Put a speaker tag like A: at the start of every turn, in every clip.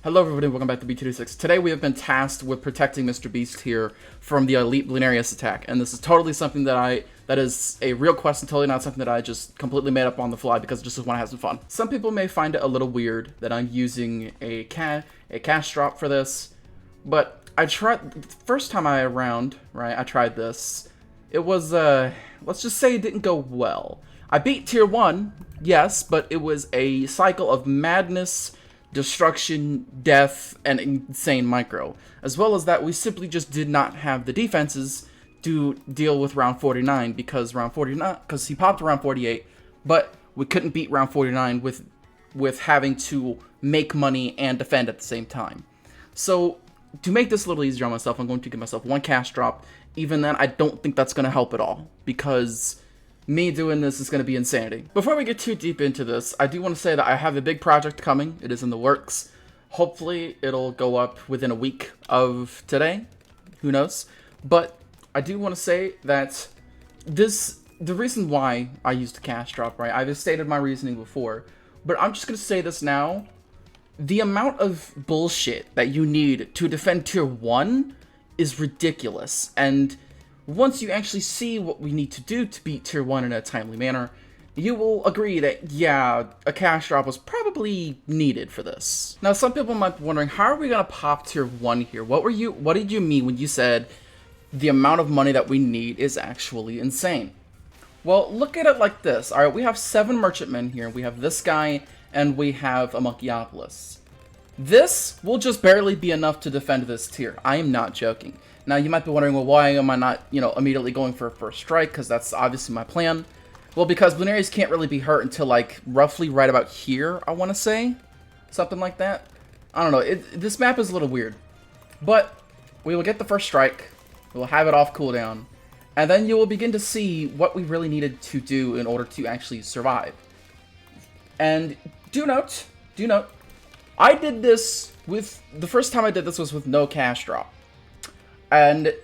A: Hello everybody, welcome back to B226. Today we have been tasked with protecting Mr. Beast here from the elite Bloonarius attack, and this is totally something that is a real quest and totally not something that I just completely made up on the fly because I just want to have some fun. Some people may find it a little weird that I'm using a cash drop for this, but I tried, first time I tried this, it was, let's just say it didn't go well. I beat tier 1, yes, but it was a cycle of madness, destruction, death, and insane micro. As well as that, we simply just did not have the defenses to deal with round 49 because he popped around 48, but we couldn't beat round 49 with having to make money and defend at the same time. So to make this a little easier on myself, I'm going to give myself one cash drop. Even then, I don't think that's going to help at all because me doing this is going to be insanity. Before we get too deep into this, I do want to say that I have a big project coming. It is in the works. Hopefully, it'll go up within a week of today. Who knows? But I do want to say that the reason why I used the cash drop, right? I've stated my reasoning before, but I'm just going to say this now. The amount of bullshit that you need to defend tier 1 is ridiculous, and once you actually see what we need to do to beat tier 1 in a timely manner, you will agree that, yeah, a cash drop was probably needed for this. Now, some people might be wondering, how are we going to pop tier 1 here? What did you mean when you said the amount of money that we need is actually insane? Well, look at it like this. Alright, we have 7 merchantmen here. We have this guy, and we have a Monkeyopolis. This will just barely be enough to defend this tier. I am not joking. Now, you might be wondering, well, why am I not, immediately going for a first strike? Because that's obviously my plan. Well, because Bloonarius can't really be hurt until, like, roughly right about here, I want to say. Something like that. I don't know. This map is a little weird. But we will get the first strike. We'll have it off cooldown. And then you will begin to see what we really needed to do in order to actually survive. And do note, I did this with, the first time I did this was with no cash drop. And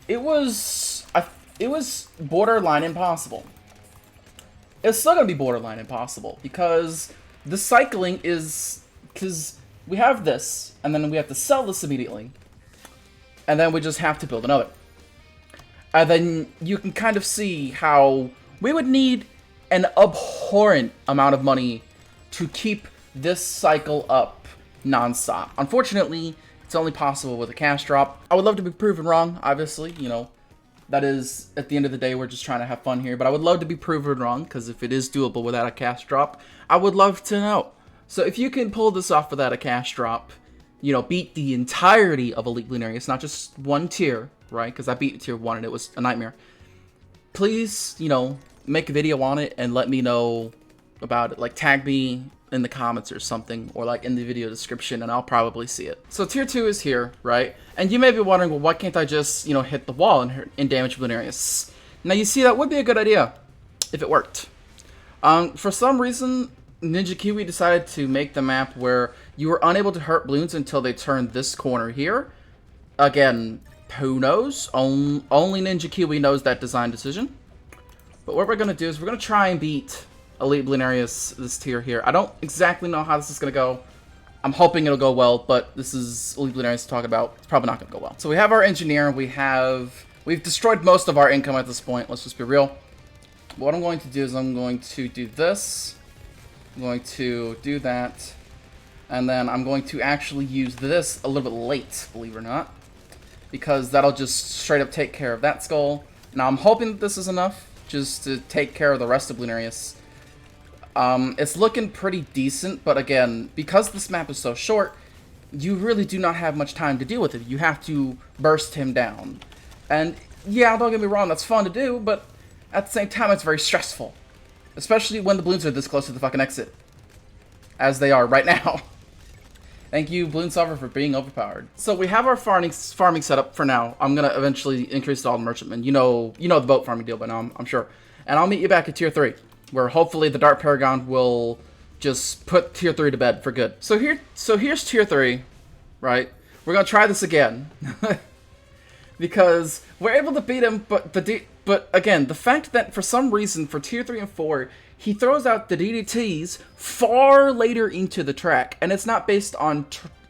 A: it was borderline impossible. It's still gonna be borderline impossible because the cycling is, because we have this and then we have to sell this immediately, and then we just have to build another. And then you can kind of see how we would need an abhorrent amount of money to keep this cycle up non-stop. Unfortunately, it's only possible with a cash drop. I would love to be proven wrong, obviously, that is, at the end of the day, we're just trying to have fun here, but I would love to be proven wrong, because if it is doable without a cash drop, I would love to know. So if you can pull this off without a cash drop, beat the entirety of Elite Bloonarius, not just one tier, right, because I beat tier 1 and it was a nightmare, please, make a video on it and let me know about it, like tag me in the comments or something, or like in the video description, and I'll probably see it. So tier 2 is here, right? And you may be wondering, well, why can't I just, hit the wall and damage Bloonarius? Now you see, that would be a good idea if it worked. For some reason, Ninja Kiwi decided to make the map where you were unable to hurt balloons until they turned this corner here. Again, who knows? Only Ninja Kiwi knows that design decision. But what we're gonna do is we're gonna try and beat Elite Bloonarius, this tier here. I don't exactly know how this is going to go. I'm hoping it'll go well, but this is Elite Bloonarius talking about. It's probably not going to go well. So we have our engineer. We've destroyed most of our income at this point. Let's just be real. What I'm going to do is I'm going to do this. I'm going to do that. And then I'm going to actually use this a little bit late, believe it or not. Because that'll just straight up take care of that skull. Now I'm hoping that this is enough just to take care of the rest of Bloonarius. It's looking pretty decent, but again, because this map is so short, you really do not have much time to deal with it. You have to burst him down. And yeah, don't get me wrong, that's fun to do, but at the same time, it's very stressful. Especially when the balloons are this close to the fucking exit. As they are right now. Thank you, Bloon Solver, for being overpowered. So we have our farming set up for now. I'm gonna eventually increase all the merchantmen. You know the boat farming deal by now, I'm sure. And I'll meet you back at tier 3. Where hopefully the Dark Paragon will just put tier 3 to bed for good. So here's tier 3, right? We're gonna try this again. Because we're able to beat him, but again, the fact that for some reason for tier 3 and 4, he throws out the DDTs far later into the track, and it's not based on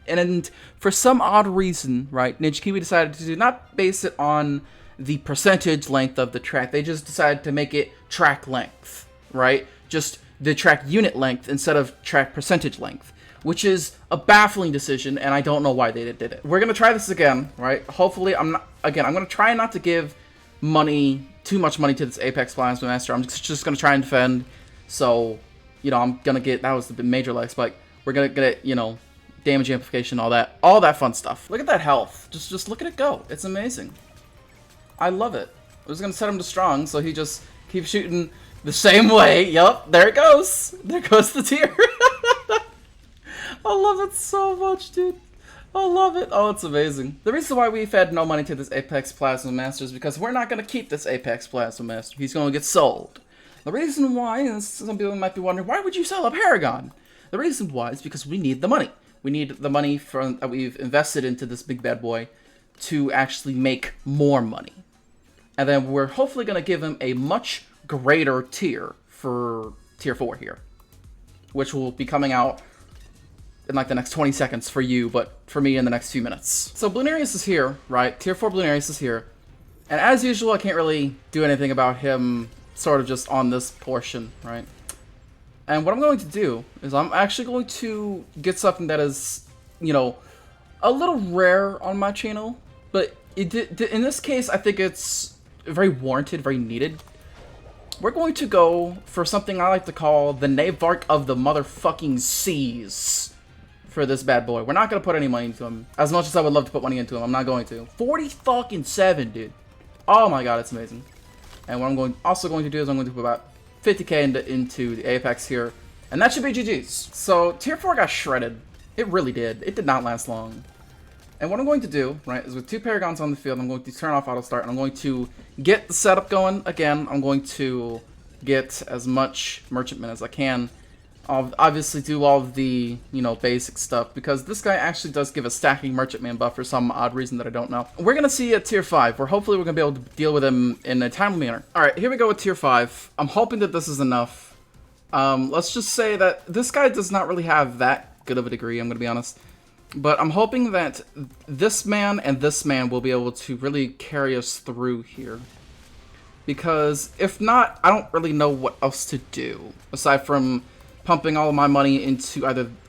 A: And for some odd reason, right, Ninja Kiwi decided to not base it on the percentage length of the track. They just decided to make it track length, right? Just the track unit length instead of track percentage length, which is a baffling decision, and I don't know why they did it. We're gonna try this again, right? Hopefully, I'm gonna try not to give too much money to this Apex Plasma Master. I'm just gonna try and defend. So, you know, I'm gonna get, that was the major leg spike. We're gonna get, you know, damage amplification, all that fun stuff. Look at that health. Just look at it go. It's amazing. I love it. I was gonna set him to strong, so he just keeps shooting the same way. Yup, there it goes. There goes the tier. I love it so much, dude. I love it. Oh, it's amazing. The reason why we fed no money to this Apex Plasma Master is because we're not gonna keep this Apex Plasma Master. He's gonna get sold. The reason why, and some people might be wondering, why would you sell a Paragon? The reason why is because we need the money. We need the money that we've invested into this big bad boy to actually make more money. And then we're hopefully going to give him a much greater tier for tier 4 here, which will be coming out in like the next 20 seconds for you, but for me in the next few minutes. So Bloonarius is here, right? Tier 4 Bloonarius is here. And as usual, I can't really do anything about him sort of just on this portion, right? And what I'm going to do is I'm actually going to get something that is, you know, a little rare on my channel, but in this case, I think it's very warranted, very needed. We're going to go for something I like to call the Navark of the motherfucking seas for this bad boy. We're not going to put any money into him. As much as I would love to put money into him, I'm not going to. 47, dude. Oh my god, it's amazing. And what I'm also going to do is I'm going to put about 50k into the Apex here, and that should be GG's. So tier 4 got shredded. It really did. It did not last long. And what I'm going to do, right, is with 2 Paragons on the field, I'm going to turn off auto start, and I'm going to get the setup going again. I'm going to get as much merchantmen as I can. I'll obviously do all of the, you know, basic stuff, because this guy actually does give a stacking merchantman buff for some odd reason that I don't know. We're going to see at tier 5, where hopefully we're going to be able to deal with him in a timely manner. Alright, here we go with tier 5. I'm hoping that this is enough. Let's just say that this guy does not really have that good of a degree, I'm going to be honest. But I'm hoping that this man and this man will be able to really carry us through here. Because if not, I don't really know what else to do, aside from pumping all of my money into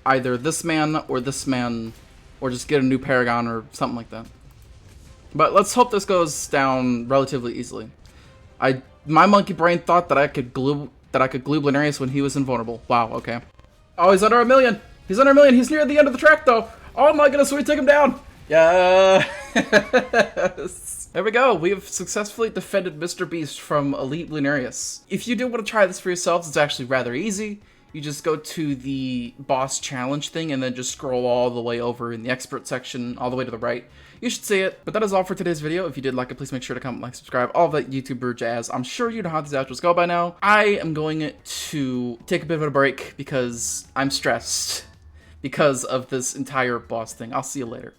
A: either this man, or just get a new Paragon or something like that. But let's hope this goes down relatively easily. My monkey brain thought that I could glue Bloonarius when he was invulnerable. Wow, okay. Oh, he's under 1 million. He's under 1 million. He's near the end of the track though. Oh my goodness, we took him down. Yes. There we go. We have successfully defended Mr. Beast from Elite Bloonarius. If you do want to try this for yourselves, it's actually rather easy. You just go to the boss challenge thing and then just scroll all the way over in the expert section, all the way to the right. You should see it. But that is all for today's video. If you did like it, please make sure to comment, like, subscribe, all of that YouTuber jazz. I'm sure you know how these outros go by now. I am going to take a bit of a break because I'm stressed because of this entire boss thing. I'll see you later.